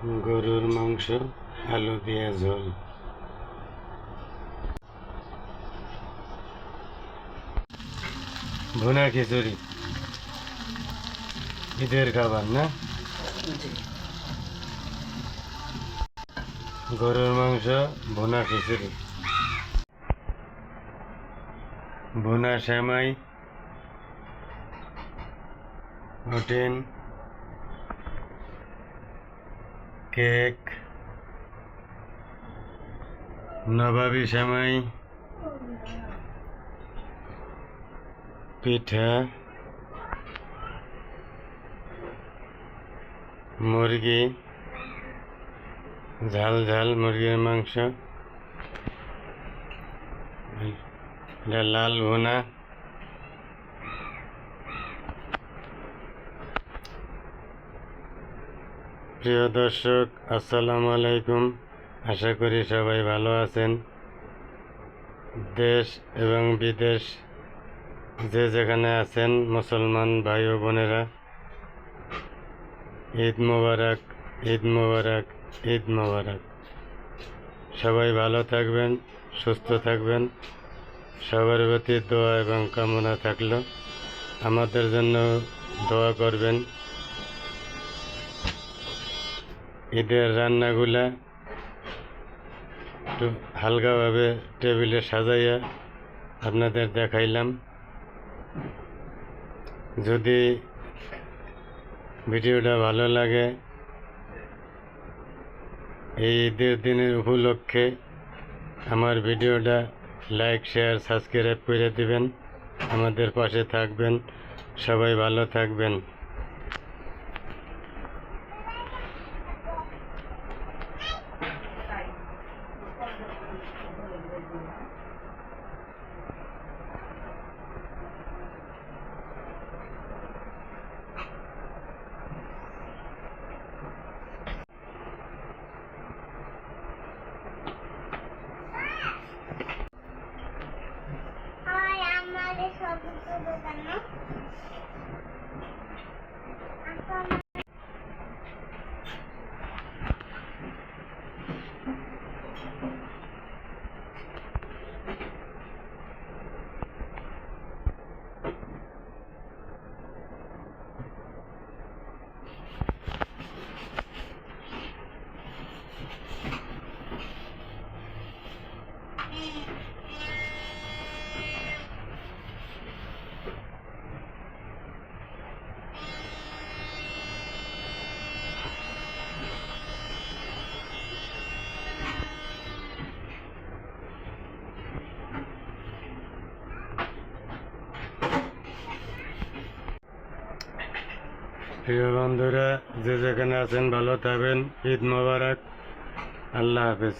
গরুর মাংস আলু দিয়ে ঝোল। ভুনা খিচুড়ি ঈদের খাবার না? গরুর মাংস ভুনা খিচুড়ি, ভুনা সেমাই, প্রোটিন, কেক, নবাবী সেমাই, পিঠা, মুরগি, ঝাল ঝাল মুরগির মাংস, লাল ভুনা। প্রিয় দর্শক, আসসালামু আলাইকুম। আশা করি সবাই ভালো আছেন। দেশ এবং বিদেশ যে যেখানে আছেন মুসলমান ভাই ও বোনেরা, ঈদ মোবারক, ঈদ মোবারক, ঈদ মোবারক। সবাই ভালো থাকবেন, সুস্থ থাকবেন। সবার প্রতি দোয়া এবং কামনা থাকলো। আমাদের জন্য দোয়া করবেন। ঈদের রান্নাগুলা একটু হালকাভাবে টেবিলে সাজাইয়া আপনাদের দেখাইলাম। যদি ভিডিওটা ভালো লাগে, এই ঈদের দিনের উপলক্ষে আমার ভিডিওটা লাইক, শেয়ার, সাবস্ক্রাইব করে দিবেন। আমাদের পাশে থাকবেন। সবাই ভালো থাকবেন। প্রিয় বন্ধুরা, যে যেখানে আছেন ভালো থাকবেন। ঈদ মোবারক। আল্লাহ হাফেজ।